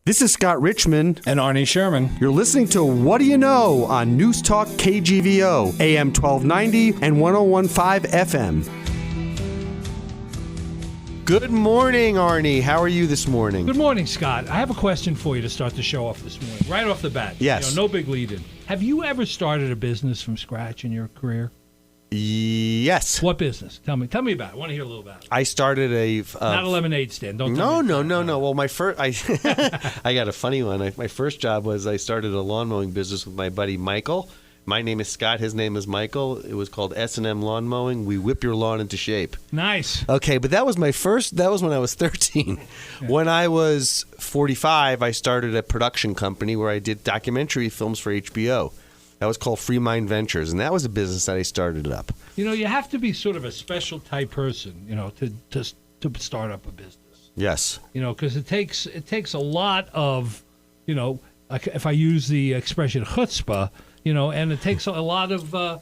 This is Scott Richmond and Arnie Sherman. You're listening to What Do You Know on Newstalk KGVO, AM 1290 and 1015 FM. Good morning, Arnie. How are you this morning? Good morning, Scott. I have a question for you to start the show off this morning, right off the bat. Yes. No big lead-in. Have you ever started a business from scratch in your career? Yes. What business? Tell me about it. I want to hear a little about it. I started a... Not a lemonade stand. Don't No. tell me. Well, my first... I got a funny one. My first job was I started a lawn mowing business with my buddy Michael. My name is Scott. His name is Michael. It was called S&M Lawn Mowing. We whip your lawn into shape. Nice. Okay, but that was my first... That was when I was 13. Yeah. When I was 45, I started a production company where I did documentary films for HBO. That was called Free Mind Ventures, and that was a business that I started up. You know, you have to be sort of a special type person, you know, to start up a business. Yes. You know, because it takes a lot of, you know, if I use the expression chutzpah, you know, and it takes a lot of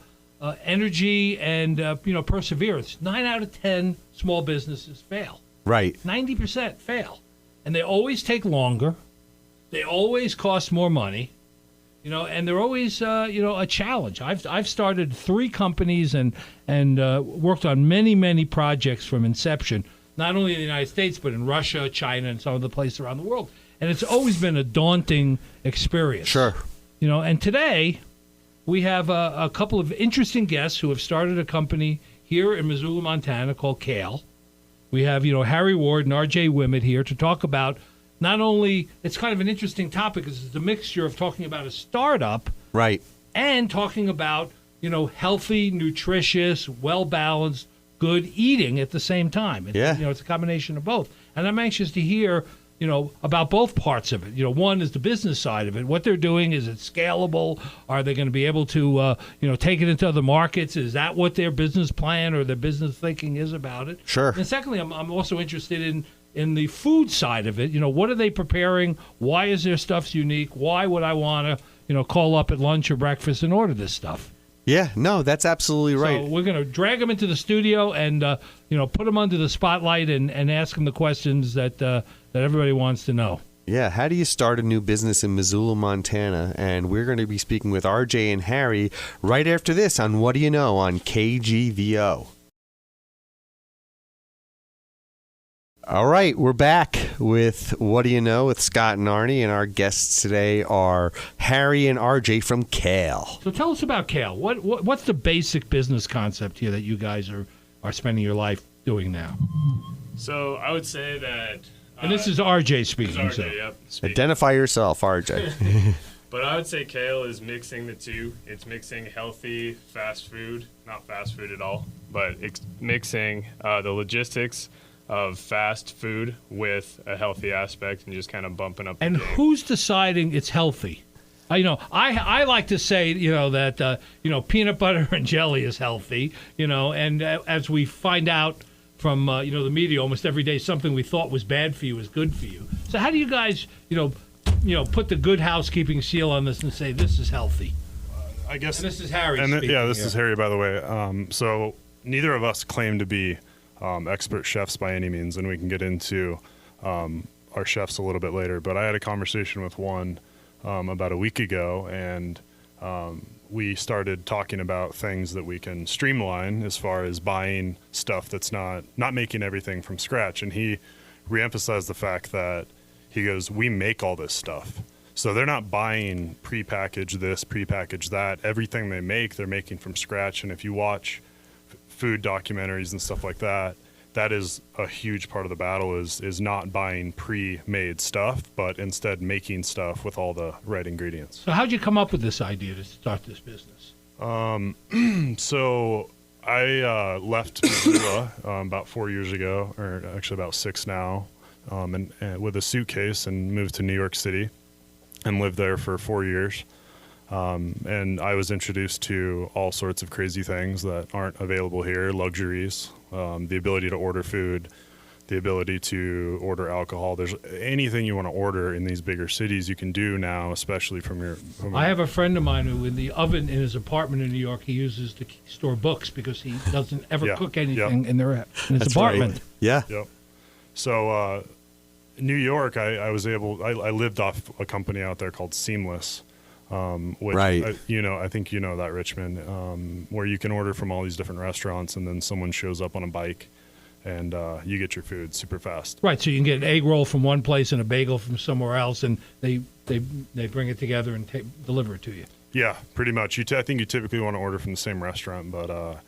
energy and, you know, perseverance. 9 out of 10 small businesses fail. Right. 90% fail. And they always take longer. They always cost more money. You know, and they're always, you know, a challenge. I've started 3 companies and worked on many projects from inception, not only in the United States, but in Russia, China, and some of the places around the world. And it's always been a daunting experience. Sure. You know, and today we have a couple of interesting guests who have started a company here in Missoula, Montana called Kayle. We have, you know, Harry Ward and R.J. Wimmett here to talk about not only, it's kind of an interesting topic because it's a mixture of talking about a startup, right, and talking about, you know, healthy, nutritious, well-balanced, good eating at the same time. Yeah. You know, it's a combination of both. And I'm anxious to hear, you know, about both parts of it. You know, one is the business side of it. What they're doing, is it scalable? Are they going to be able to, you know, take it into other markets? Is that what their business plan or their business thinking is about it? Sure. And secondly, I'm also interested in the food side of it. You know, what are they preparing? Why is their stuff unique? Why would I want to, you know, call up at lunch or breakfast and order this stuff? Yeah, no, that's absolutely right. So we're going to drag them into the studio and, you know, put them under the spotlight and ask them the questions that everybody wants to know. Yeah, how do you start a new business in Missoula, Montana? And we're going to be speaking with RJ and Harry right after this on What Do You Know on KGVO. All right, we're back with What Do You Know with Scott and Arnie, and our guests today are Harry and RJ from Kayle. So tell us about Kayle. What's the basic business concept here that you guys are spending your life doing now? So I would say that... and this is RJ speaking. This is RJ, yep. Speaking. Identify yourself, RJ. But I would say Kayle is mixing the two. It's mixing healthy fast food, not fast food at all, but it's mixing the logistics of fast food with a healthy aspect and just kind of bumping up the And game. who's deciding it's healthy? You know, I like to say, you know, that, you know, peanut butter and jelly is healthy, you know, and as we find out from, you know, the media almost every day, something we thought was bad for you is good for you. So how do you guys, you know, put the good housekeeping seal on this and say this is healthy? I guess. And this is Harry And speaking. this is Harry, by the way. So neither of us claim to be expert chefs by any means, and we can get into our chefs a little bit later. But I had a conversation with one about a week ago, and we started talking about things that we can streamline as far as buying stuff that's not making everything from scratch. And he reemphasized the fact that he goes, we make all this stuff. So they're not buying prepackaged this, prepackaged that. Everything they make, they're making from scratch. And if you watch food documentaries and stuff like that, that is a huge part of the battle is not buying pre-made stuff, but instead making stuff with all the right ingredients. So how'd you come up with this idea to start this business? So I left Missoula about 4 years ago, or actually about 6 now, and with a suitcase, and moved to New York City and lived there for 4 years. And I was introduced to all sorts of crazy things that aren't available here, luxuries, the ability to order food, the ability to order alcohol. There's anything you want to order in these bigger cities you can do now, especially from your... I have a friend of mine who in the oven in his apartment in New York, he uses to store books because he doesn't ever cook anything in his That's apartment. Right. Yeah. Yep. So New York, I lived off a company out there called Seamless, which, Right. I think you know that, Richmond, where you can order from all these different restaurants, and then someone shows up on a bike, and you get your food super fast. Right, so you can get an egg roll from one place and a bagel from somewhere else, and they bring it together and deliver it to you. Yeah, pretty much. I think you typically want to order from the same restaurant, but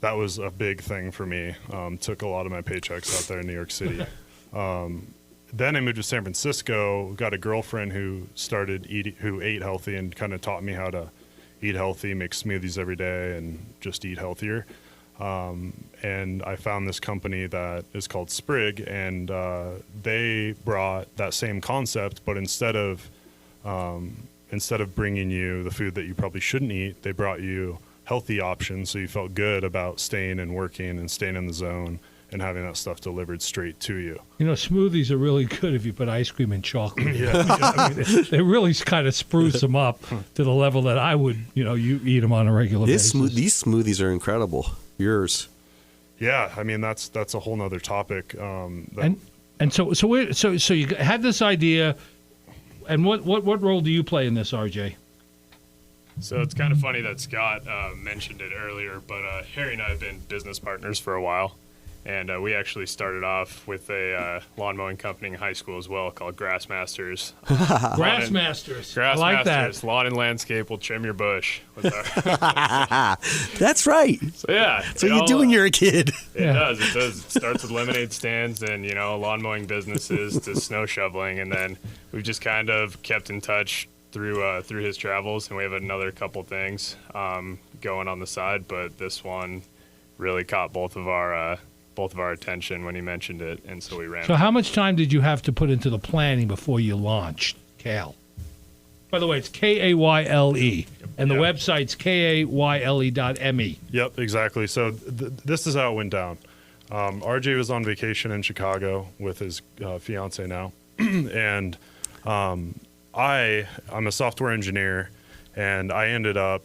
that was a big thing for me. Took a lot of my paychecks out there in New York City. Then I moved to San Francisco, got a girlfriend who ate healthy and kind of taught me how to eat healthy, make smoothies every day, and just eat healthier. And I found this company that is called Sprig, and they brought that same concept, but instead of bringing you the food that you probably shouldn't eat, they brought you healthy options, so you felt good about staying and working and staying in the zone and having that stuff delivered straight to you. Smoothies are really good if you put ice cream and chocolate. Yeah. I mean, they really kind of spruce them up to the level that I would, you eat them on a regular basis. These smoothies are incredible. Yours. Yeah, I mean that's a whole nother topic. So you had this idea, and what role do you play in this, RJ? So it's kind of funny that Scott mentioned it earlier, but Harry and I have been business partners for a while. And we actually started off with a lawn mowing company in high school as well called Grassmasters. Grassmasters. I like that. Lawn and landscape will trim your bush. With That's right. So, yeah. So you do when you're a kid. It does. It does. It starts with lemonade stands and, lawn mowing businesses to snow shoveling. And then we've just kind of kept in touch through his travels. And we have another couple things going on the side. But this one really caught both of our attention when he mentioned it, and so we ran. So how much time did you have to put into the planning before you launched Kayle? By the way, it's Kayle, and the website's kayle.me. Yep, exactly. So this is how it went down. RJ was on vacation in Chicago with his fiance now, and I'm a software engineer, and I ended up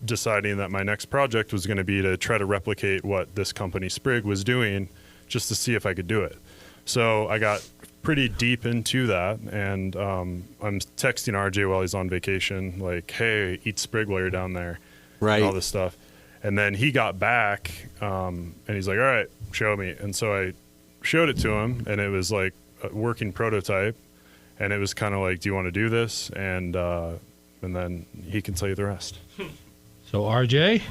deciding that my next project was going to be to try to replicate what this company Sprig was doing, just to see if I could do it. So I got pretty deep into that, and I'm texting RJ while he's on vacation, like, hey, eat Sprig while you're down there, right, and all this stuff. And then he got back, and he's like, all right, show me. And so I showed it to him, and it was like a working prototype, and it was kind of like, do you want to do this? And then he can tell you the rest. So RJ?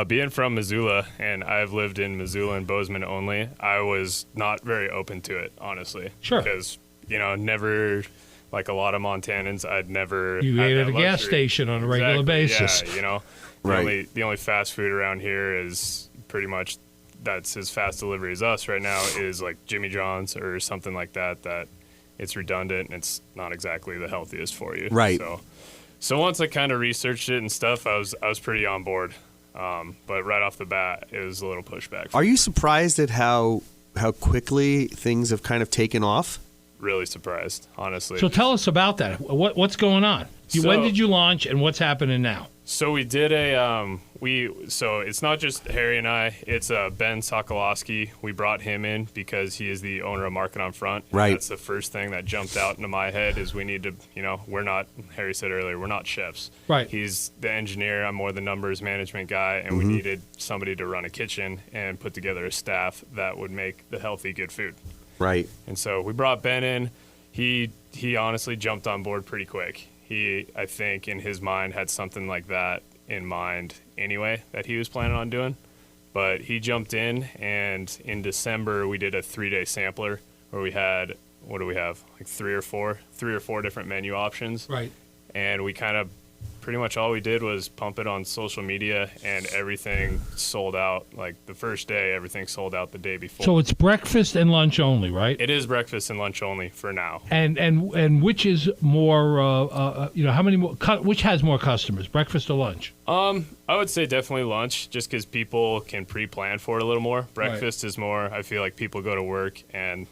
Being from Missoula, and I've lived in Missoula and Bozeman only, I was not very open to it, honestly. Sure. Because, never, like a lot of Montanans, I'd never You had ate that at a gas luxury. station on a regular basis. Yeah, Right. The only fast food around here is pretty much that's as fast delivery as us right now is like Jimmy John's or something like that it's redundant and it's not exactly the healthiest for you. Right. So once I kind of researched it and stuff, I was pretty on board. But right off the bat, it was a little pushback. Are you surprised at how quickly things have kind of taken off? Really surprised, honestly. So tell us about that. What's going on? When did you launch, and what's happening now? So we did so it's not just Harry and I, it's Ben Sokolowski. We brought him in because he is the owner of Market on Front. Right. That's the first thing that jumped out into my head is we need to, we're not, Harry said earlier, we're not chefs. Right. He's the engineer, I'm more the numbers management guy, and we needed somebody to run a kitchen and put together a staff that would make the healthy, good food. Right. And so we brought Ben in. He honestly jumped on board pretty quick. He, I think, in his mind had something like that in mind anyway that he was planning on doing. But he jumped in, and in December we did a 3-day sampler where we had, what do we have, like three or four different menu options. Right. And we kind of, pretty much all we did was pump it on social media, and everything sold out. Like the first day, everything sold out the day before. So it's breakfast and lunch only, right? It is breakfast and lunch only for now. And which is more, how many more, which has more customers, breakfast or lunch? I would say definitely lunch, just because people can pre-plan for it a little more. Breakfast is more, I feel like people go to work and,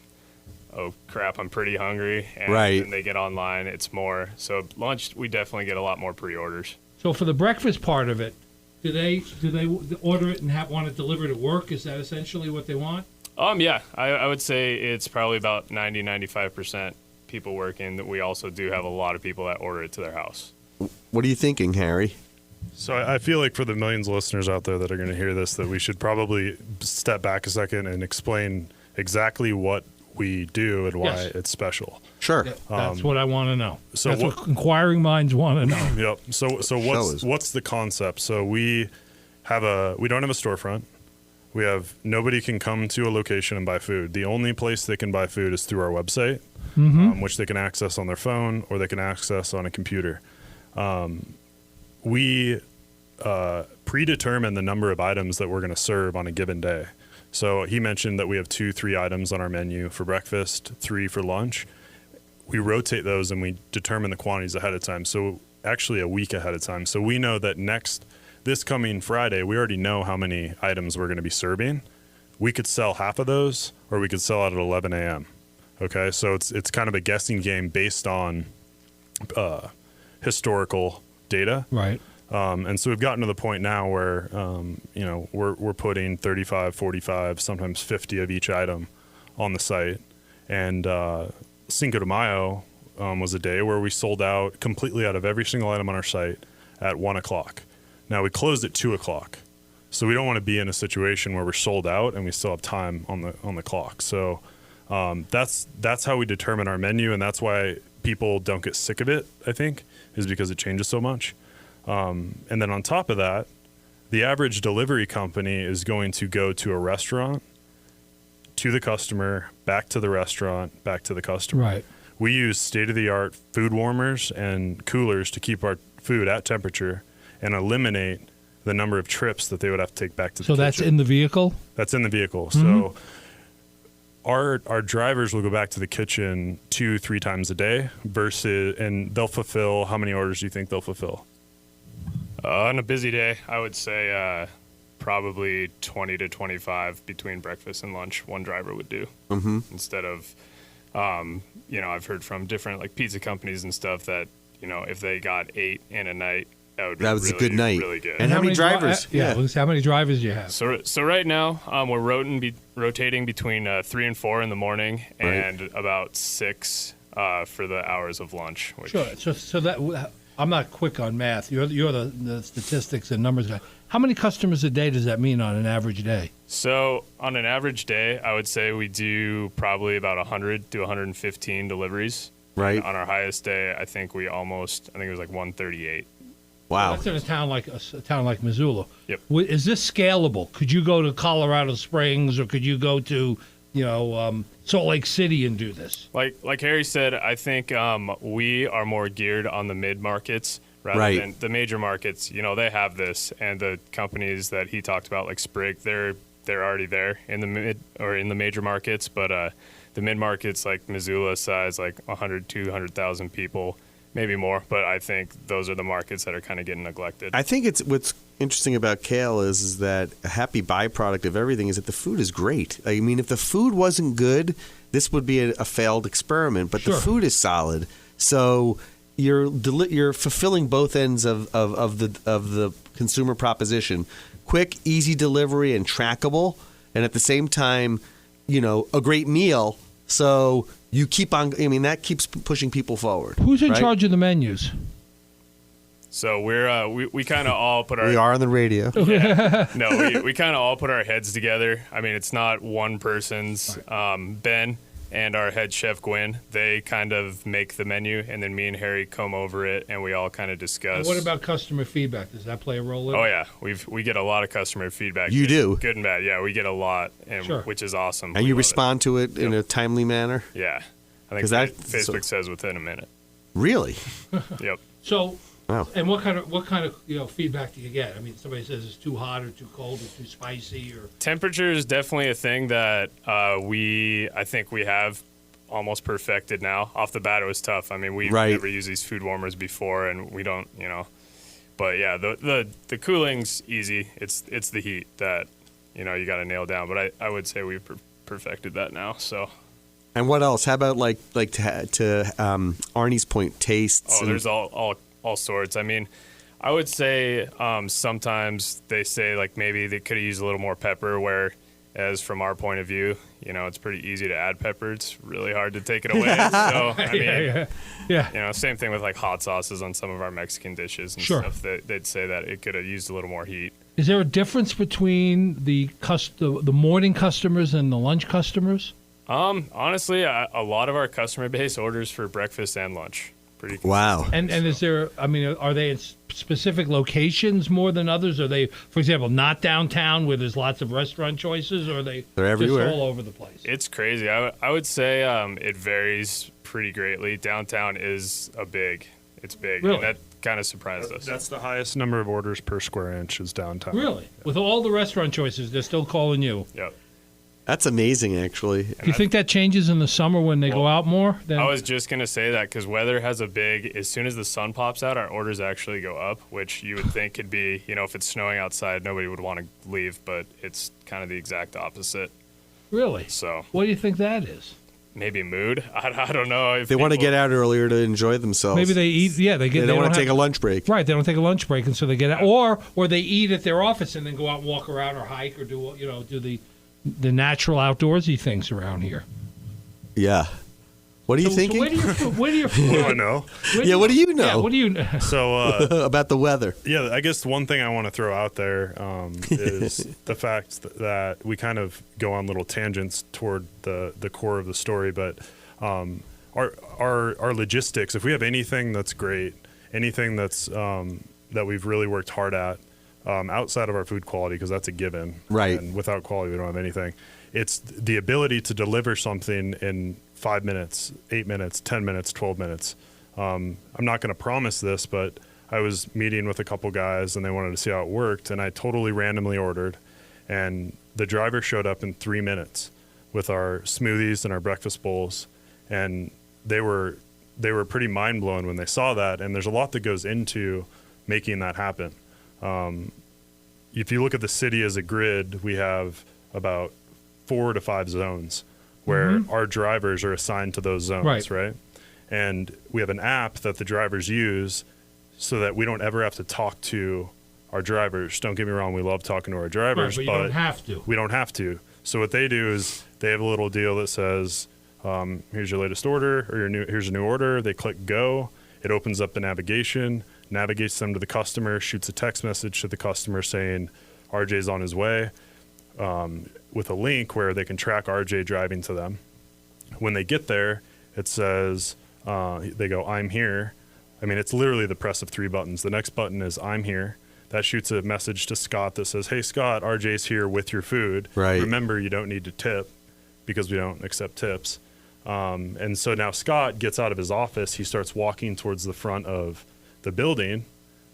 oh crap, I'm pretty hungry, and then they get online, it's more. So lunch, we definitely get a lot more pre-orders. So for the breakfast part of it, do they order it and want it delivered at work? Is that essentially what they want? Yeah, I would say it's probably about 90-95% people working. That we also do have a lot of people that order it to their house. What are you thinking, Harry? So I feel like for the millions of listeners out there that are going to hear this, that we should probably step back a second and explain exactly what we do and why Yes. it's special. Sure. That's what I want to know. so That's what- what inquiring minds want to know. Yep. So what's the concept? So we don't have a storefront. We have nobody can come to a location and buy food. The only place they can buy food is through our website, which they can access on their phone or they can access on a computer. We predetermine the number of items that we're going to serve on a given day. So he mentioned that we have 2-3 items on our menu for breakfast, 3 for lunch. We rotate those and we determine the quantities ahead of time. So actually a week ahead of time. So we know that this coming Friday, we already know how many items we're going to be serving. We could sell half of those or we could sell out at 11 a.m. Okay. So it's kind of a guessing game based on historical data. Right. And so we've gotten to the point now where, we're putting 35, 45, sometimes 50 of each item on the site. And Cinco de Mayo was a day where we sold out completely out of every single item on our site at 1 o'clock. Now we closed at 2 o'clock. So we don't want to be in a situation where we're sold out and we still have time on the clock. So that's how we determine our menu, and that's why people don't get sick of it, I think, is because it changes so much. And then on top of that, the average delivery company is going to go to a restaurant, to the customer, back to the restaurant, back to the customer. Right. We use state-of-the-art food warmers and coolers to keep our food at temperature and eliminate the number of trips that they would have to take back to the kitchen. So that's in the vehicle? That's in the vehicle. So our drivers will go back to the kitchen 2-3 times a day and they'll fulfill, how many orders do you think they'll fulfill? On a busy day, I would say probably 20 to 25 between breakfast and lunch one driver would do. Instead of, I've heard from different like pizza companies and stuff that, if they got 8 in a night, that was a good night. Really good. And how many drivers? How many drivers do you have? So right now we're rotating between 3 and 4 in the morning and about 6 for the hours of lunch. Sure. So that I'm not quick on math. You're the statistics and numbers guy. How many customers a day does that mean on an average day? So on an average day, I would say we do probably about 100 to 115 deliveries. Right. And on our highest day, I think it was like 138. Wow. That's in a town like Missoula. Yep. Is this scalable? Could you go to Colorado Springs or could you go to Salt Lake City and do this? Like Harry said, I think we are more geared on the mid markets rather than the major markets. They have this, and the companies that he talked about, like Sprig, they're already there in the mid or in the major markets. But the mid markets, like Missoula size, like 100, 200,000 people. Maybe more, but I think those are the markets that are kind of getting neglected. I think what's interesting about Kayle is that a happy byproduct of everything is that the food is great. I mean, if the food wasn't good, this would be a failed experiment. But the food is solid, so you're fulfilling both ends of the consumer proposition: quick, easy delivery, and trackable, and at the same time, a great meal. So you keep on. I mean, that keeps pushing people forward. Who's in charge of the menus? So we kind of all put our. We are on the radio. No, we kind of all put our heads together. I mean, it's not one person's. Ben and our head chef Gwen, they kind of make the menu, and then me and Harry comb over it, and we all kind of discuss. And what about customer feedback? Does that play a role in it? Oh yeah, we get a lot of customer feedback. You do, good and bad. Yeah, we get a lot, which is awesome. And you respond to it in a timely manner. Yeah, I think Facebook says within a minute. Really? Yep. So. Wow. And what kind of feedback do you get? I mean, somebody says it's too hot or too cold or too spicy or temperature is definitely a thing that I think we have almost perfected now. Off the bat, it was tough. I mean, we've never used these food warmers before, and we don't, But yeah, the cooling's easy. It's the heat that you got to nail down. But I would say we've perfected that now. So. And what else? How about like to Arnie's point, tastes? Oh, there's all sorts. I mean, I would say sometimes they say like maybe they could have used a little more pepper, where as from our point of view, it's pretty easy to add pepper. It's really hard to take it away. So, I mean, Yeah. Same thing with like hot sauces on some of our Mexican dishes and Sure. stuff. They'd say that it could have used a little more heat. Is there a difference between the morning customers and the lunch customers? Honestly, a lot of our customer base orders for breakfast and lunch. Pretty Wow. And is there? I mean, are they in specific locations more than others? Are they, for example, not downtown where there's lots of restaurant choices, or are they They're everywhere. just all over the place? It's crazy. I would say it varies pretty greatly. Downtown is big. It's big. Really? And that kind of surprised us. That's the highest number of orders per square inch is downtown. Really? With all the restaurant choices, they're still calling you. Yep. That's amazing, actually. Do you think that changes in the summer when they go out more? Then? I was just going to say that because weather has a big, as soon as the sun pops out, our orders actually go up, which you would think could be, if it's snowing outside, nobody would want to leave, but it's kind of the exact opposite. Really? So What do you think that is? maybe mood. I don't know. If They want to people- get out earlier to enjoy themselves. Maybe they eat. Yeah, they They don't want to take a have- lunch break. Right, they don't take a lunch break, and so they get out, or they eat at their office and then go out and walk around or hike or do the natural outdoorsy things around here. Yeah. What are you So thinking? where do your What do I know? What do you know? Yeah, what do you? So, about the weather? yeah, I guess one thing I want to throw out there is the fact that we kind of go on little tangents toward the core of the story, but our logistics, if we have anything that's great, anything that's that we've really worked hard at, outside of our food quality, because that's a given. Right. And without quality, we don't have anything. It's the ability to deliver something in 5 minutes, 8 minutes, 10 minutes, 12 minutes. I'm not going to promise this, but I was meeting with a couple guys and they wanted to see how it worked, and I totally randomly ordered, and the driver showed up in 3 minutes with our smoothies and our breakfast bowls, and they were pretty mind blown when they saw that. And there's a lot that goes into making that happen. If you look at the city as a grid, we have about 4 to 5 zones where our drivers are assigned to those zones, right? And we have an app that the drivers use so that we don't ever have to talk to our drivers. Don't get me wrong, we love talking to our drivers, Right, but you don't have to. we don't have to. So what they do is they have a little deal that says, here's your latest order, or here's a new order. They click go. It opens up the navigation, navigates them to the customer, shoots a text message to the customer saying RJ's on his way, with a link where they can track RJ driving to them. When they get there, it says, they go, I'm here. I mean, it's literally the press of 3 buttons. The next button is I'm here. That shoots a message to Scott that says, hey, Scott, RJ's here with your food. Right. Remember, you don't need to tip because we don't accept tips. And so now Scott gets out of his office. He starts walking towards the front of the building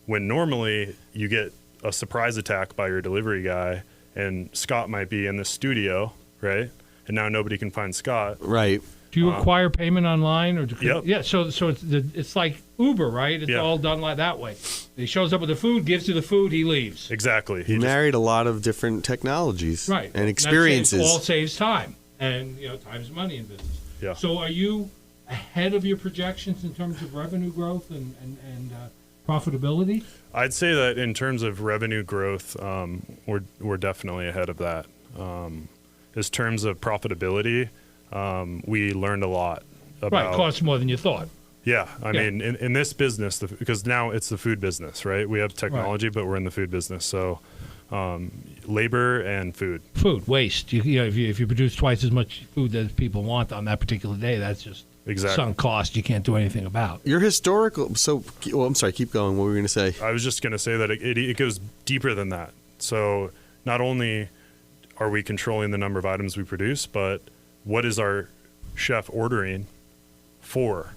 when normally you get a surprise attack by your delivery guy and Scott might be in the studio, right? And now nobody can find Scott. Right. Do you acquire payment online or? Yep. Yeah. So it's like Uber, right? It's Yeah. all done like that way. He shows up with the food, gives you the food, he leaves. Exactly. He married a lot of different technologies Right. and That experiences. all saves time, and time's money in business. Yeah. So are you ahead of your projections in terms of revenue growth and profitability? I'd say that in terms of revenue growth, we're definitely ahead of that. As terms of profitability, we learned a lot about. Right, it costs more than you thought. Yeah, I Yeah. mean, in this business, because now it's the food business, right? We have technology, but we're in the food business, so labor and food. Food waste. If you produce twice as much food as people want on that particular day, that's just Exactly. sunk cost. You can't do anything about. Your historical. So, well, I'm sorry. Keep going. What were we going to say? I was just going to say that it goes deeper than that. So not only are we controlling the number of items we produce, but what is our chef ordering for?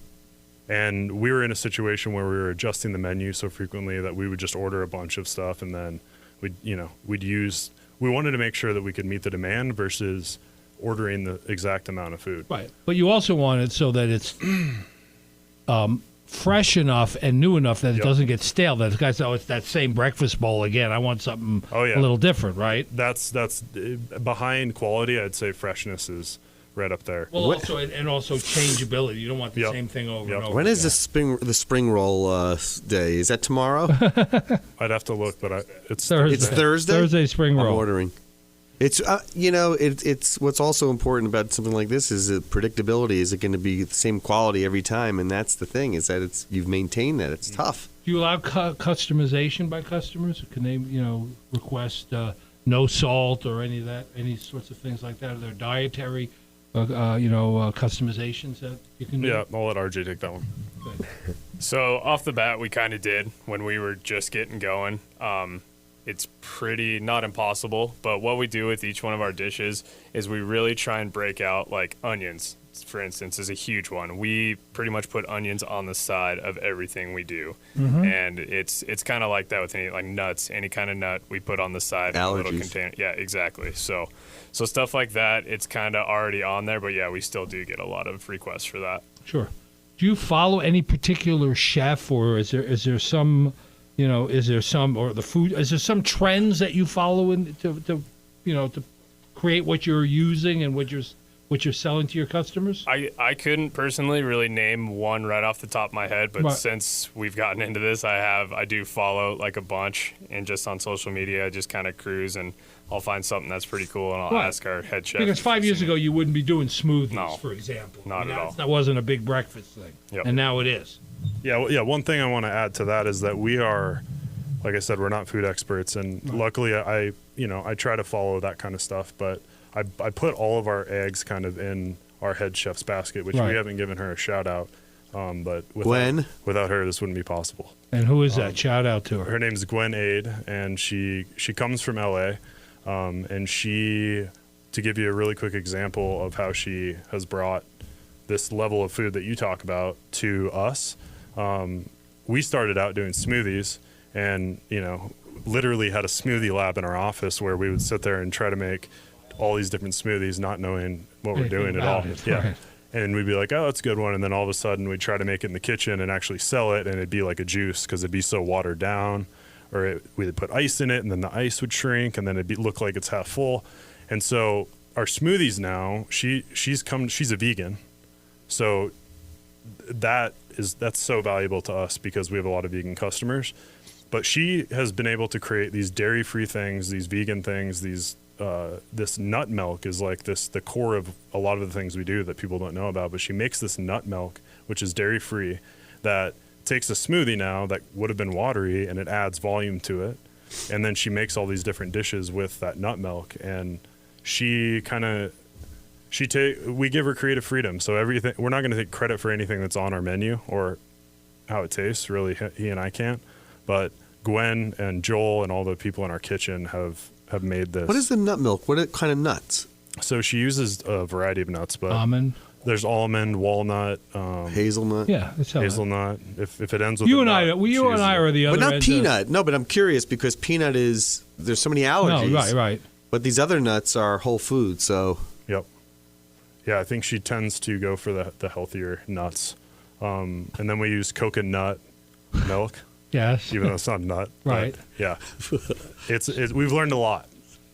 And we were in a situation where we were adjusting the menu so frequently that we would just order a bunch of stuff, and then we wanted to make sure that we could meet the demand versus ordering the exact amount of food. Right. But you also want it so that it's fresh enough and new enough that it Yep. doesn't get stale. That the guy says, "Oh, it's that same breakfast bowl again. I want something Oh, yeah. a little different," right? That's behind quality. I'd say freshness is right up there. Well, What- also changeability. You don't want the Yep. same thing over Yep. and over. When is again. the spring roll day? Is that tomorrow? I'd have to look, but it's Thursday. It's Thursday. Thursday spring I'm roll. ordering. It's it's what's also important about something like this is that predictability. Is it going to be the same quality every time? And that's the thing, is that you've maintained that. It's tough. Do you allow customization by customers? Can they, request no salt or any sorts of things like that? Are there dietary, customizations that you can do? Yeah, I'll let RJ take that one. Good. So off the bat, we kind of did when we were just getting going. It's pretty not impossible, but what we do with each one of our dishes is we really try and break out, like onions, for instance, is a huge one. We pretty much put onions on the side of everything we do. And it's kind of like that with any, like nuts, any kind of nut we put on the side in a little container. Yeah, exactly. So stuff like that, it's kind of already on there, but yeah, we still do get a lot of requests for that. Sure. Do you follow any particular chef, or is there some, is there some trends that you follow to create what you're using and what you're selling to your customers? I couldn't personally really name one right off the top of my head, but since we've gotten into this, I do follow like a bunch, and just on social media, I just kind of cruise and I'll find something that's pretty cool, and I'll ask our head chef. Because 5 years ago, you wouldn't be doing smoothies, for example. Not at all. That wasn't a big breakfast thing, and now it is. Yeah. One thing I want to add to that is that we are, like I said, we're not food experts, and luckily I try to follow that kind of stuff, but I put all of our eggs kind of in our head chef's basket, which we haven't given her a shout out. But without her, this wouldn't be possible. And who is that? Shout out to her. Her name's Gwen Aid, and she comes from LA. And to give you a really quick example of how she has brought this level of food that you talk about to us, we started out doing smoothies, and literally had a smoothie lab in our office where we would sit there and try to make all these different smoothies, not knowing what we're doing at all. Yeah. And we'd be like, oh, that's a good one. And then all of a sudden we'd try to make it in the kitchen and actually sell it, and it'd be like a juice because it'd be so watered down. Or we'd put ice in it, and then the ice would shrink, and then it'd look like it's half full. And so our smoothies now, she's a vegan, so that's so valuable to us because we have a lot of vegan customers. But she has been able to create these dairy-free things, these vegan things, this nut milk is like the core of a lot of the things we do that people don't know about. But she makes this nut milk, which is dairy-free, that takes a smoothie now that would have been watery, and it adds volume to it. And then she makes all these different dishes with that nut milk, and we give her creative freedom. So everything, we're not going to take credit for anything that's on our menu or how it tastes. Really, he and I can't. But Gwen and Joel and all the people in our kitchen have made this. What is the nut milk? What kind of nuts? So she uses a variety of nuts, but almond. There's almond, walnut, hazelnut. Yeah, it's hazelnut. If it ends with you and I are the other. But not peanut. No, but I'm curious because peanut there's so many allergies. No, right. But these other nuts are whole food, so. Yep. Yeah, I think she tends to go for the healthier nuts, and then we use coconut milk. Yes. Even though it's not a nut. Right. Yeah. We've learned a lot.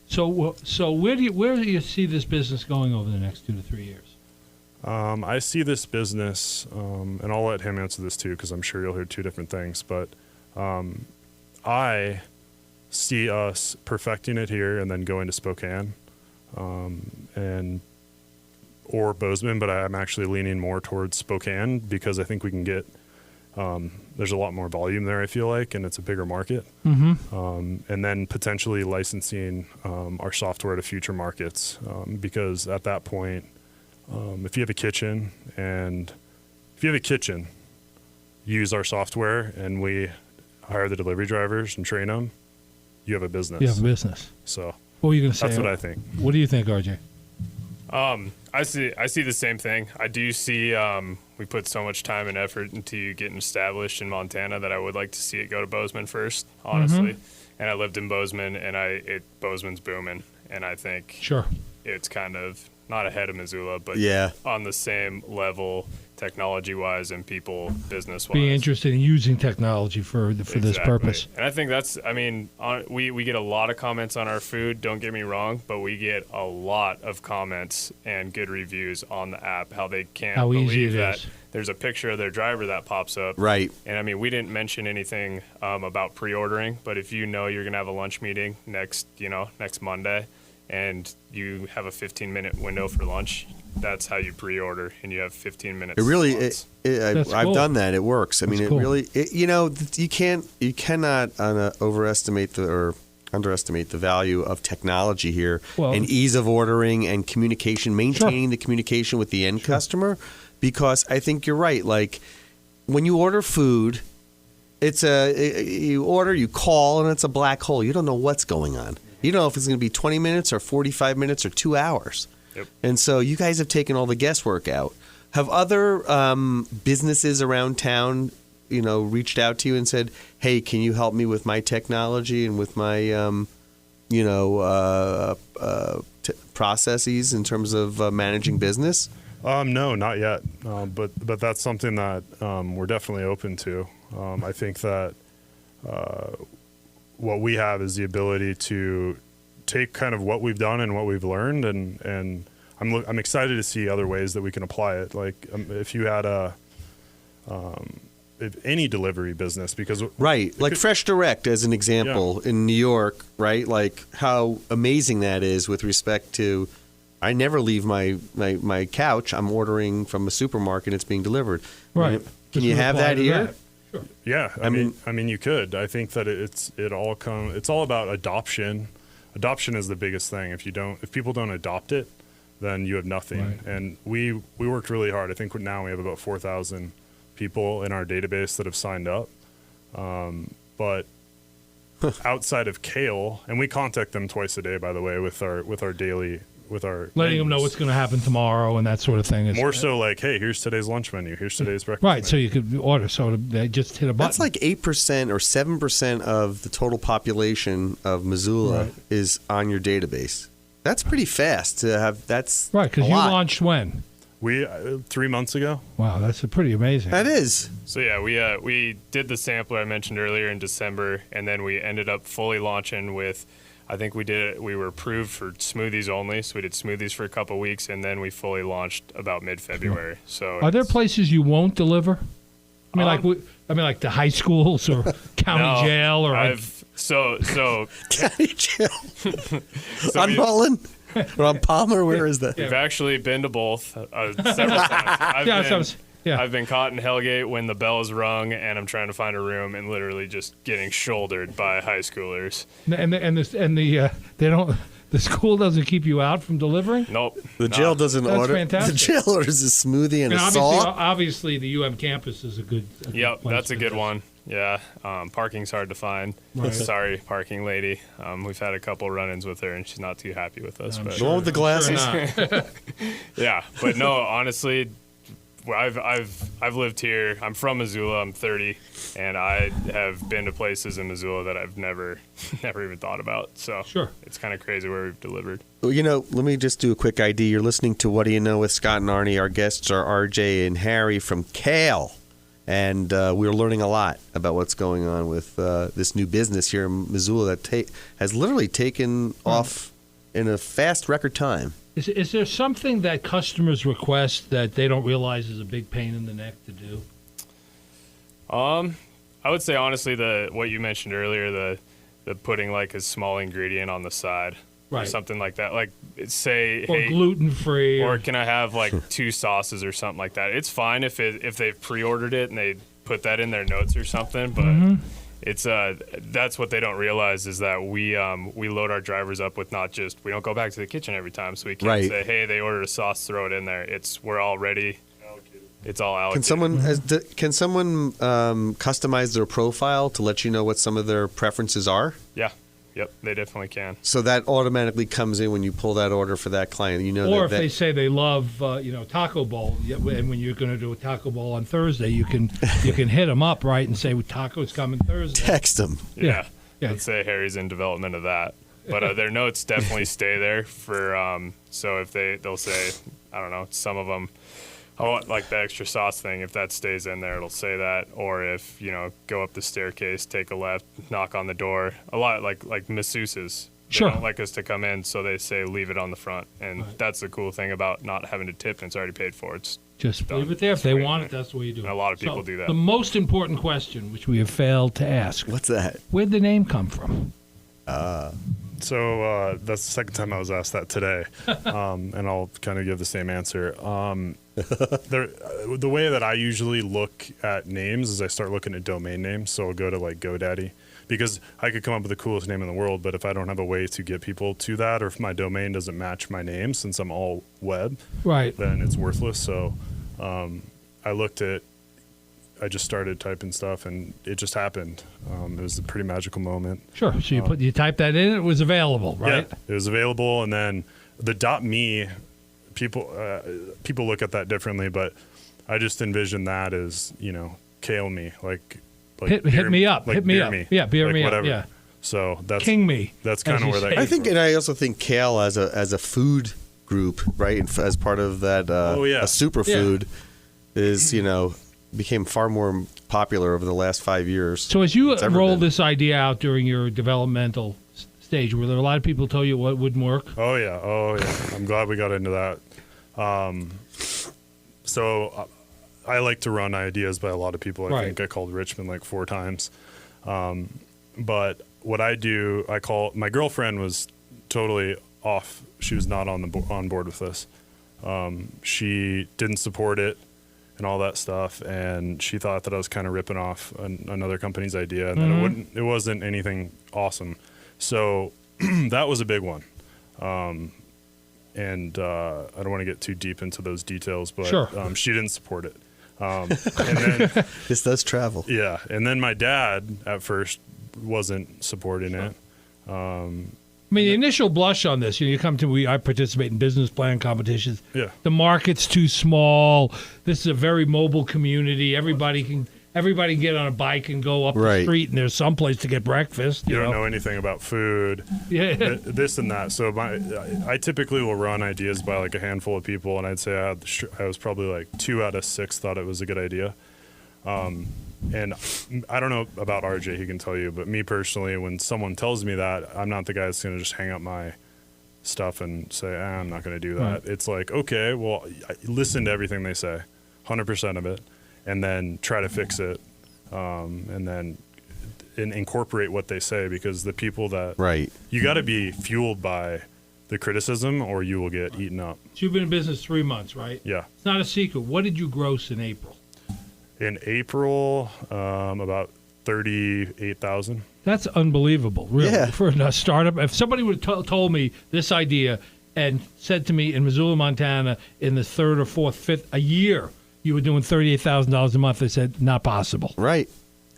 So where do you see this business going over the next 2 to 3 years? I see this business, and I'll let him answer this too, because I'm sure you'll hear two different things. But I see us perfecting it here and then going to Spokane, or Bozeman. But I'm actually leaning more towards Spokane because I think we can get. There's a lot more volume there, I feel like, and it's a bigger market. And then potentially licensing our software to future markets, because at that point. If you have a kitchen, use our software, and we hire the delivery drivers and train them, you have a business. You have a business. So what were you going to say? That's what I think. What do you think, RJ? I see the same thing. I do see we put so much time and effort into getting established in Montana that I would like to see it go to Bozeman first, honestly. And I lived in Bozeman, and Bozeman's booming, and I think it's kind of not ahead of Missoula, but on the same level technology-wise and people business-wise. Being interested in using technology for this purpose. And I think we get a lot of comments on our food, don't get me wrong, but we get a lot of comments and good reviews on the app, how they can't believe that there's a picture of their driver that pops up. Right. And we didn't mention anything about pre-ordering, but if you're going to have a lunch meeting next Monday, and you have a 15-minute window for lunch, that's how you pre-order, and you have 15 minutes. It really, slots. I've cool. done that. It works. I mean, That's it cool. really, you cannot overestimate or underestimate the value of technology here Well- and ease of ordering and communication, maintaining the communication with the end customer. Because I think you're right. Like when you order food, you order, you call, and it's a black hole. You don't know what's going on. You don't know if it's going to be 20 minutes or 45 minutes or 2 hours. Yep. And so you guys have taken all the guesswork out. Have other businesses around town, reached out to you and said, "Hey, can you help me with my technology and with my, processes in terms of managing business?" No, not yet. But that's something that we're definitely open to. I think that what we have is the ability to take kind of what we've done and what we've learned, and I'm excited to see other ways that we can apply it. Like if you had if any delivery business, because Right, like Fresh Direct as an example in New York, right? Like how amazing that is with respect to, I never leave my couch. I'm ordering from a supermarket. It's being delivered. Right. Can you have that here? Sure. yeah, I mean you could. I think that it's all about adoption. Adoption is the biggest thing. If people don't adopt it, then you have nothing. Right. And we worked really hard. I think now we have about 4,000 people in our database that have signed up. But outside of Kayle, and we contact them twice a day, by the way, with our Letting them know menus. what's going to happen tomorrow and that sort of thing. More so like, hey, here's today's lunch menu. Here's today's breakfast Right, menu. so you could order. So they just hit a button. That's like 8% or 7% of the total population of Missoula Right. is on your database. That's pretty fast to have. That's right, because a you lot. launched when? We 3 months ago. Wow, that's pretty amazing. That is. So yeah, we did the sampler I mentioned earlier in December, and then we ended up fully launching with, I think we were approved for smoothies only, so we did smoothies for a couple weeks, and then we fully launched about mid-February. So Are there it's- places you won't deliver? I mean, like the high schools or county No, jail or so County jail. so On we- Mullen? Or on Palmer? Where is that? We've actually been to both several times. I've been caught in Hellgate when the bell's rung and I'm trying to find a room and literally just getting shouldered by high schoolers. The school doesn't keep you out from delivering. Nope. The jail doesn't That's order. fantastic. The jail orders a smoothie and And a obviously, saw. obviously, the UM campus is a good. Yep, place that's a for good this. one. Yeah, parking's hard to find. Right. Sorry, parking lady. We've had a couple run-ins with her, and she's not too happy with us. But The one with the glasses. Sure not. yeah, but no, honestly, I've lived here. I'm from Missoula. I'm 30, and I have been to places in Missoula that I've never even thought about. So Sure. it's kind of crazy where we've delivered. Well, let me just do a quick ID. You're listening to What Do You Know with Scott and Arnie. Our guests are RJ and Harry from Kayle. And we're learning a lot about what's going on with this new business here in Missoula that has literally taken off in a fast record time. Is there something that customers request that they don't realize is a big pain in the neck to do? I would say honestly what you mentioned earlier, the putting like a small ingredient on the side, or Right. something like that. Like say, Or hey, gluten free? or can I have like 2 sauces or something like that? It's fine if they've pre-ordered it and they put that in their notes or something, but it's that's what they don't realize is that we load our drivers up with we don't go back to the kitchen every time, so we can't Right. say, hey, they ordered a sauce, throw it in there. We're all ready. It's all allocated. Can someone customize their profile to let you know what some of their preferences are? Yeah. Yep, they definitely can. So that automatically comes in when you pull that order for that client. Or if they say they love, Taco Bowl, and when you're going to do a Taco Bowl on Thursday, you can hit them up, right, and say taco's coming Thursday. text them. Yeah. Yeah. Let's say Harry's in development of that. But their notes definitely stay there for, so if they'll say, I don't know, some of them, I want like the extra sauce thing. If that stays in there, it'll say that. Or if, go up the staircase, take a left, knock on the door. A lot like masseuses. They Sure. don't like us to come in, so they say leave it on the front. And that's the cool thing about not having to tip and it's already paid for. It's Just done. leave it there. If they Right. want it, that's the way you do it. And a lot of people So, do that. The most important question, which we have failed to ask, What's that? where'd the name come from? So that's the second time I was asked that today, and I'll kind of give the same answer. The way that I usually look at names is I start looking at domain names. So I'll go to like GoDaddy, because I could come up with the coolest name in the world, but if I don't have a way to get people to that, or if my domain doesn't match my name, since I'm all web, Right. then it's worthless. So I just started typing stuff, and it just happened. It was a pretty magical moment. Sure. So you typed that in, it was available, right? Yeah, it was available, and then the .me, people look at that differently, but I just envision that as, Kayle me, like hit me up, like hit me beer up, me, yeah, beer like me whatever. up, yeah. So that's King me. That's kind as of you where that. say. I think, and I also think kale as a food group, right, as part of that, a superfood, is became far more popular over the last 5 years. So as you It's ever rolled been. this idea out during your developmental stage, were there a lot of people tell you what wouldn't work? Oh yeah. I'm glad we got into that. So I like to run ideas by a lot of people. I think I called Richmond like 4 times. But what I do, my girlfriend was totally off. She was not on board with this. She didn't support it and all that stuff, and she thought that I was kind of ripping off another company's idea, and that it wasn't anything awesome. So that was a big one. And I don't want to get too deep into those details, but she didn't support it. And then This does travel. yeah, and then my dad at first wasn't supporting it. I mean, the initial blush on this, you come to I participate in business plan competitions. Yeah. The market's too small. This is a very mobile community. Everybody can get on a bike and go up the street, and there's some place to get breakfast. You don't know anything about food, this and that. So I typically will run ideas by like a handful of people, and I'd say I was probably like 2 out of 6 thought it was a good idea. And I don't know about RJ, he can tell you, but me personally, when someone tells me that, I'm not the guy that's going to just hang up my stuff and say, I'm not going to do that. Right. It's like, okay, well, listen to everything they say, 100% of it, and then try to fix it, and then incorporate what they say, because the people that you got to be fueled by the criticism or you will get eaten up. So you've been in business 3 months, right? Yeah. It's not a secret. What did you gross in April? In April, about 38,000. That's unbelievable, really, for a startup. If somebody would have told me this idea and said to me in Missoula, Montana, in the 3rd or 4th, 5th a year, you were doing $38,000 a month, they said not possible. Right.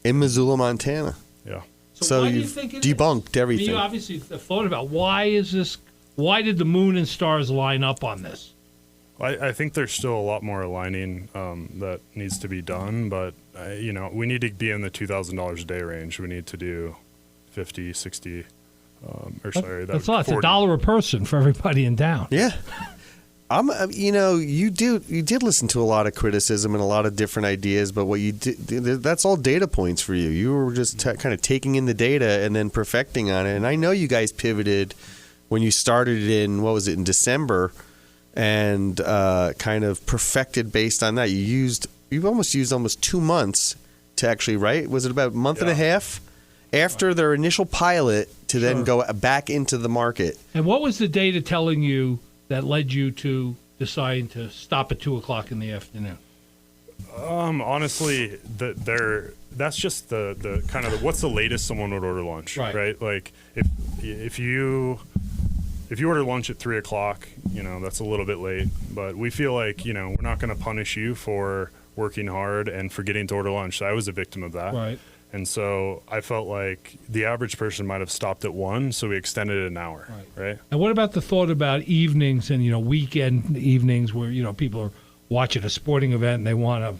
In Missoula, Montana. Yeah. So why do you you've think it debunked is? everything. I mean, you obviously thought about why did the moon and stars line up on this? I think there's still a lot more aligning that needs to be done, but we need to be in the $2,000 a day range. We need to do 50, 60, That's a lot. It's $1 a person for everybody in town. Yeah. You did listen to a lot of criticism and a lot of different ideas, but what you did, that's all data points for you. You were just kind of taking in the data and then perfecting on it. And I know you guys pivoted when you started in December, and kind of perfected based on that. You almost used 2 months to actually, right? Was it about a month and a half after their initial pilot to then go back into the market? And what was the data telling you that led you to decide to stop at 2:00 in the afternoon? Honestly, that's just the kind of what's the latest someone would order lunch, right? Like if you order lunch at 3:00, that's a little bit late, but we feel like, we're not going to punish you for working hard and forgetting to order lunch. So I was a victim of that. Right. And so I felt like the average person might have stopped at 1, so we extended it an hour, right? And what about the thought about evenings and, weekend evenings where, people are watching a sporting event and they want a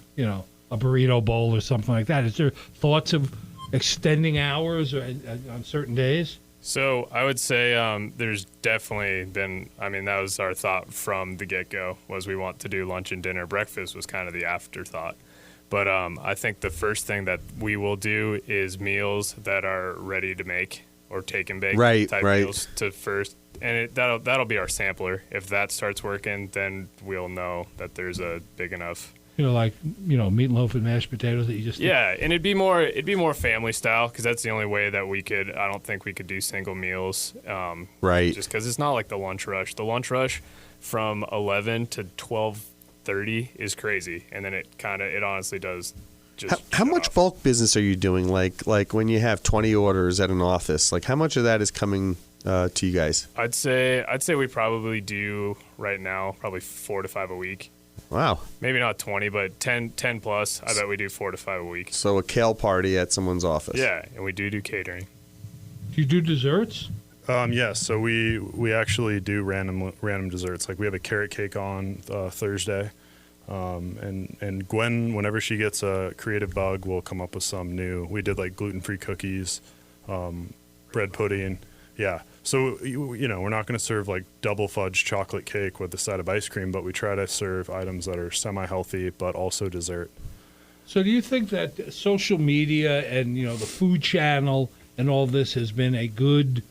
burrito bowl or something like that? Is there thoughts of extending hours on certain days? So I would say there's definitely been, that was our thought from the get-go, was we want to do lunch and dinner. Breakfast was kind of the afterthought. But I think the first thing that we will do is meals that are ready to make or take and bake type meals to first. And that'll be our sampler. If that starts working, then we'll know that there's a big enough Like meatloaf and mashed potatoes that you just Yeah, and it'd be more family style because that's the only way that I don't think we could do single meals. Right. Just because it's not like the lunch rush. The lunch rush from 11 to 12:30 is crazy, and then it honestly does. Just how much bulk business are you doing? Like when you have 20 orders at an office, like how much of that is coming to you guys? I'd say we probably do right now probably 4 to 5 a week. Wow. Maybe not 20, but 10 plus. I bet we do 4 to 5 a week. So a Kayle party at someone's office. Yeah, and we do catering. Do you do desserts? Yes. So we actually do random desserts. Like we have a carrot cake on Thursday, and Gwen, whenever she gets a creative bug, will come up with some new. We did like gluten-free cookies, bread pudding. Yeah. So, we're not going to serve like double fudge chocolate cake with a side of ice cream, but we try to serve items that are semi-healthy, but also dessert. So do you think that social media and, the Food Channel and all this has been a good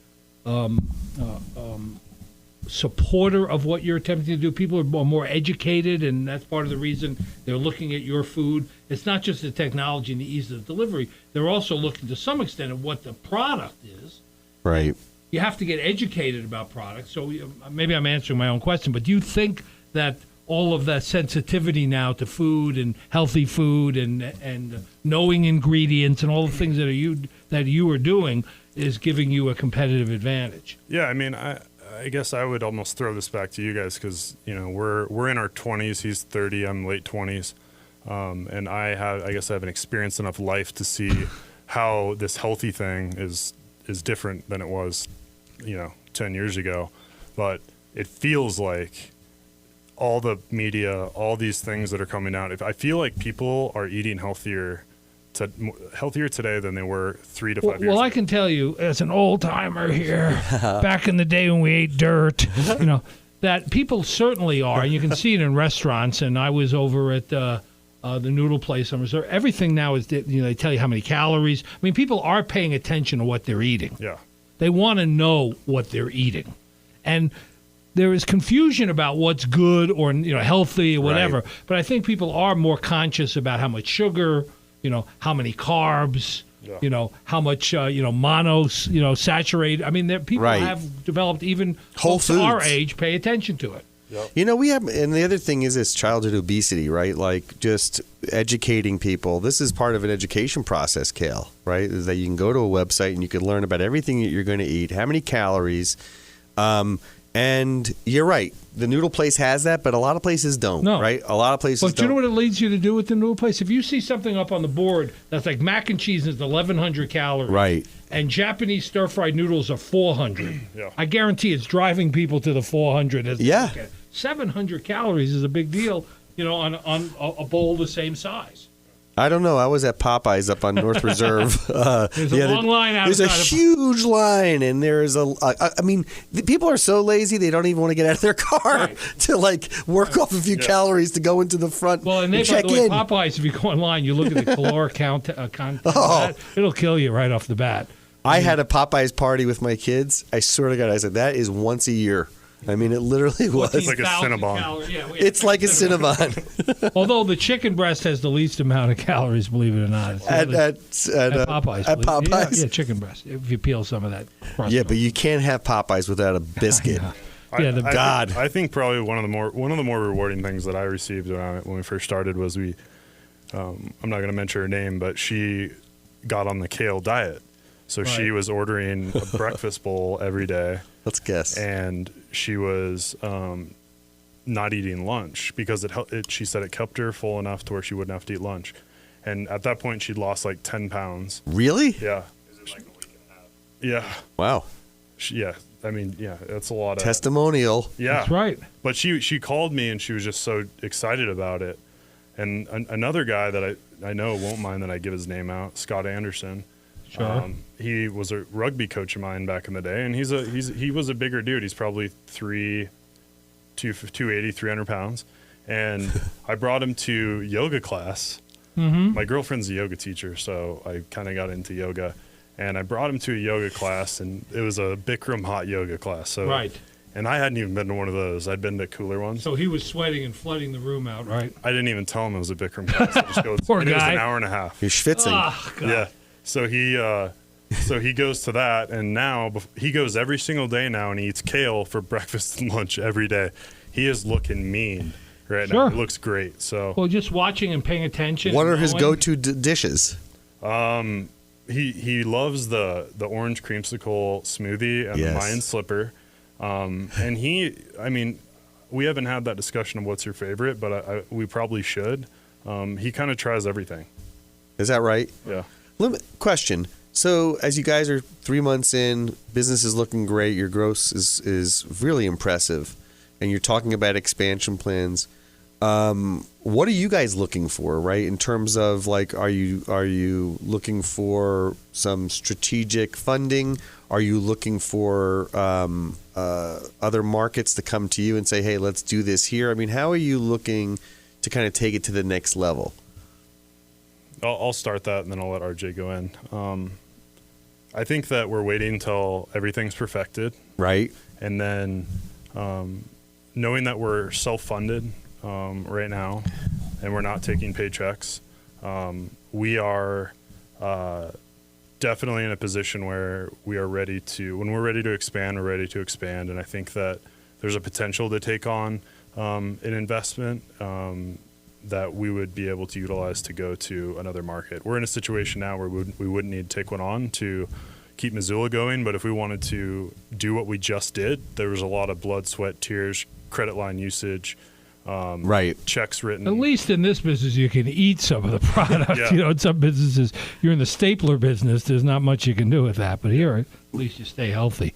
supporter of what you're attempting to do? People are more educated, and that's part of the reason they're looking at your food. It's not just the technology and the ease of the delivery. They're also looking to some extent at what the product is. Right. You have to get educated about products. So maybe I'm answering my own question, but do you think that all of that sensitivity now to food and healthy food and knowing ingredients and all the things that you are doing is giving you a competitive advantage? Yeah, I mean, I guess I would almost throw this back to you guys because we're in our 20s. He's 30. I'm late 20s, and I guess I have an experience enough life to see how this healthy thing is different than it was 10 years ago. But it feels like all the media, all these things that are coming out, I feel like people are eating healthier today than they were 3 to 5 years ago. Well, I can tell you, as an old-timer here, back in the day when we ate dirt, that people certainly are, and you can see it in restaurants. And I was over at the noodle place on Missoula. Everything now is, they tell you how many calories. I mean, people are paying attention to what they're eating. Yeah. They want to know what they're eating. And there is confusion about what's good or healthy or whatever. Right. But I think people are more conscious about how much sugar, how many carbs, how much saturated. I mean, people Right. have developed, even Whole folks our foods. age pay attention to it. Yep. We have, and the other thing is this childhood obesity, right? Like just educating people. This is part of an education process, Kayle, right? Is that you can go to a website and you can learn about everything that you're going to eat, how many calories. And you're right. The noodle place has that, but a lot of places don't, No. right? A lot of places But don't. you know what it leads you to do with the noodle place? If you see something up on the board that's like mac and cheese is 1,100 calories. Right. And Japanese stir-fried noodles are 400. Yeah. I guarantee it's driving people to the 400. As Yeah. 700 calories is a big deal, on a bowl the same size. I don't know. I was at Popeyes up on North Reserve. There's a long line outside. There's a of huge line, and there's the people are so lazy they don't even want to get out of their car Right. to work off a few calories to go into the front Well, and and by check the way, in. Popeyes, if you go online, you look at the caloric content. Oh. It'll kill you right off the bat. I had a Popeyes party with my kids. I swear to God, I said that is once a year. I mean, it literally was. It's like a 14,000 Cinnabon. calories. Yeah, It's like a Cinnabon. Although the chicken breast has the least amount of calories, believe it or not. It's at Popeyes. At Popeyes. Yeah, chicken breast. If you peel some of that crust Yeah, off. but you can't have Popeyes without a biscuit. Yeah, God. I think probably one of the more rewarding things that I received when we first started was I'm not going to mention her name, but she got on the Kayle diet. So she was ordering a breakfast bowl every day. Let's guess. And she was not eating lunch because she said it kept her full enough to where she wouldn't have to eat lunch. And at that point, she'd lost like 10 pounds. Really? Yeah. Is it like a week and a half? Yeah. Wow. I mean, that's a lot of Testimonial. Yeah. That's right. But she called me and she was just so excited about it. And another guy that I know won't mind that I give his name out, Scott Anderson. Sure. He was a rugby coach of mine back in the day, and he was a bigger dude. He's probably 280, 300 pounds. And I brought him to yoga class. Mm-hmm. My girlfriend's a yoga teacher, so I kind of got into yoga. And I brought him to a yoga class, and it was a Bikram hot yoga class. So Right. And I hadn't even been to one of those. I'd been to cooler ones. So he was sweating and flooding the room out, right? I didn't even tell him it was a Bikram class. I just go, Poor and it was guy. an hour and a half. You're schwitzing. Oh, God. Yeah. So he goes to that, and now he goes every single day now, and he eats kale for breakfast and lunch every day. He is looking mean right now. Sure. He looks great. So Well, just watching and paying attention. What and are his knowing- go-to dishes? he loves the orange creamsicle smoothie and Yes. the Mayan slipper. And we haven't had that discussion of what's your favorite, but we probably should. He kind of tries everything. Is that right? Yeah. Question. So as you guys are 3 months in, business is looking great. Your gross is really impressive, and you're talking about expansion plans. What are you guys looking for, right? In terms of like, are you looking for some strategic funding? Are you looking for other markets to come to you and say, hey, let's do this here? I mean, how are you looking to kind of take it to the next level? I'll start that, and then I'll let RJ go in. I think that we're waiting until everything's perfected, Right. and then knowing that we're self-funded right now, and we're not taking paychecks, we are definitely in a position where we are ready to. When we're ready to expand, we're ready to expand, and I think that there's a potential to take on an investment that we would be able to utilize to go to another market. We're in a situation now where we wouldn't need to take one on to keep Missoula going, but if we wanted to do what we just did, there was a lot of blood, sweat, tears, credit line usage, Right. checks written. At least in this business, you can eat some of the product. Yeah. You know, in some businesses, you're in the stapler business. There's not much you can do with that. But here, at least you stay healthy.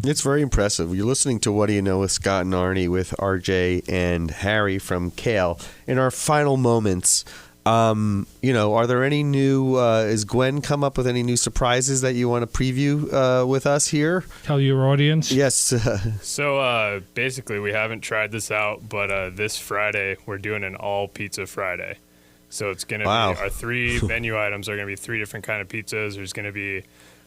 It's very impressive. You're listening to What Do You Know with Scott and Arnie with RJ and Harry from Kayle. In our final moments, are there any new, is Gwen come up with any new surprises that you want to preview with us here? Tell your audience. Yes. So basically, we haven't tried this out, but this Friday we're doing an all pizza Friday. So it's gonna Wow. be our 3 menu items are gonna be 3 different kind of pizzas. There's gonna be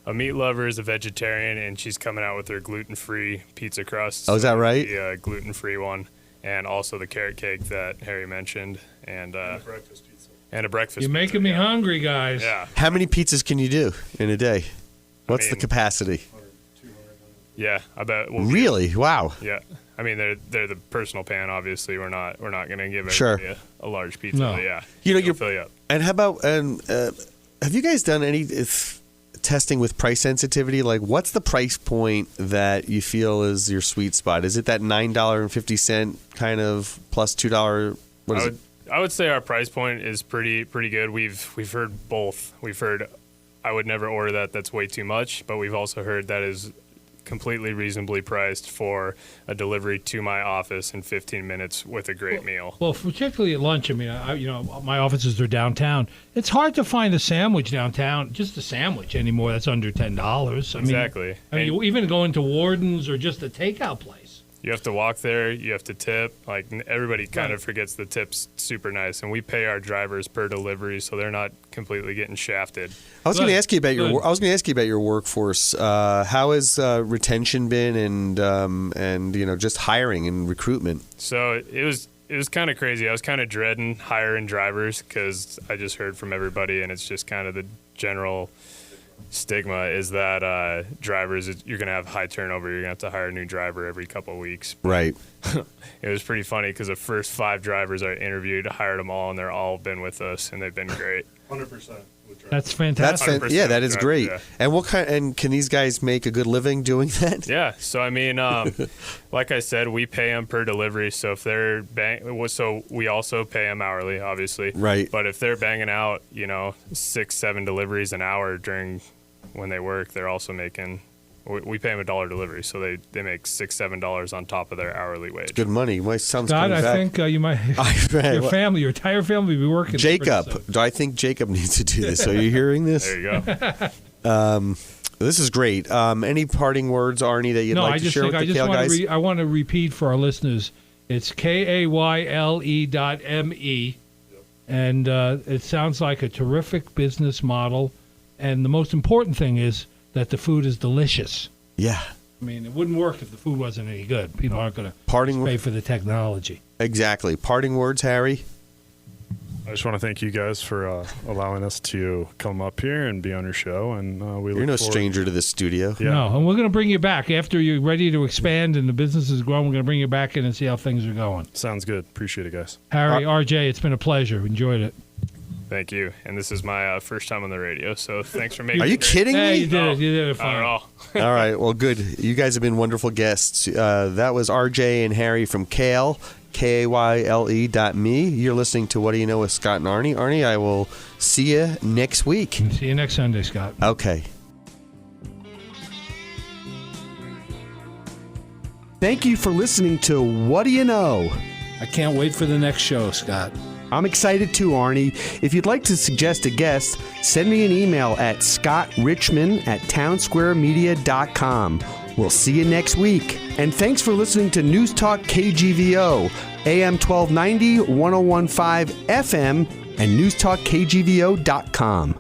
a meat lover is a vegetarian, and she's coming out with her gluten-free pizza crust. Oh, is that right? The gluten-free one, and also the carrot cake that Harry mentioned, and breakfast pizza. and a breakfast. You're pizza, making me yeah. hungry, guys. Yeah, How many pizzas can you do in a day? What's the mean- capacity? yeah. I bet. We'll be- Really? Wow. Yeah. I mean, they're the personal pan. Obviously, we're not gonna give Sure. everybody a large pizza. No. But yeah. You know, it'll you're- fill you up. And how about, have you guys done any testing with price sensitivity? Like, what's the price point that you feel is your sweet spot? Is it that $9.50 kind of plus $2? What is it? I would say our price point is pretty good. We've heard both. We've heard I would never order that. That's way too much. But we've also heard that is completely reasonably priced for a delivery to my office in 15 minutes with a great meal. Well, particularly at lunch. I mean, my offices are downtown. It's hard to find a sandwich downtown, just a sandwich anymore that's under $10. Exactly. I mean, And- you even go into Warden's or just a takeout place. You have to walk there. You have to tip. Like everybody kind Right. of forgets the tip's super nice, and we pay our drivers per delivery, so they're not completely getting shafted. I was going to Good. ask you about Good. I was going to ask you about your workforce. How has retention been, and just hiring and recruitment? So it was kind of crazy. I was kind of dreading hiring drivers because I just heard from everybody, and it's just kind of the general stigma is that drivers, you're going to have high turnover. You're going to have to hire a new driver every couple of weeks. Right. It was pretty funny because the first 5 drivers I interviewed, hired them all, and they're all been with us, and they've been great. 100% would drive. That's That's fantastic. 100% that is drive, great. yeah. And what kind? And can these guys make a good living doing that? Yeah. So I mean, like I said, we pay them per delivery. So if they're so we also pay them hourly, obviously. Right. But if they're banging out, 6-7 deliveries an hour during when they work, they're also making. We pay them $1 delivery, so they make $6-7 on top of their hourly wage. Good money. My son's God, coming I back. think you might. Your entire family, will be working. Jacob, do I think Jacob needs to do this? Are you hearing this? There you go. This is great. Any parting words, Arnie, that you'd No, like I to just share think with I the just Kayle want guys? to. I want to repeat for our listeners. It's KAYLE.me, and it sounds like a terrific business model. And the most important thing is that the food is delicious. Yeah. I mean, it wouldn't work if the food wasn't any good. People aren't going to pay for the technology. Exactly. Parting words, Harry? I just want to thank you guys for allowing us to come up here and be on your show. And You're no stranger to this studio. Yeah. No, and we're going to bring you back after you're ready to expand and the business is growing. We're going to bring you back in and see how things are going. Sounds good. Appreciate it, guys. Harry, RJ, it's been a pleasure. Enjoyed it. Thank you. And this is my first time on the radio, so thanks for making it. Are you kidding Hey, me? you did it. You did it Not fine. at all. All right. Well, good. You guys have been wonderful guests. That was RJ and Harry from Kayle, KAYLE.me. You're listening to What Do You Know with Scott and Arnie. Arnie, I will see you next week. See you next Sunday, Scott. Okay. Thank you for listening to What Do You Know? I can't wait for the next show, Scott. I'm excited too, Arnie. If you'd like to suggest a guest, send me an email at scottrichmond@townsquaremedia.com. We'll see you next week. And thanks for listening to Newstalk KGVO, AM 1290, 1015 FM, and newstalkkgvo.com.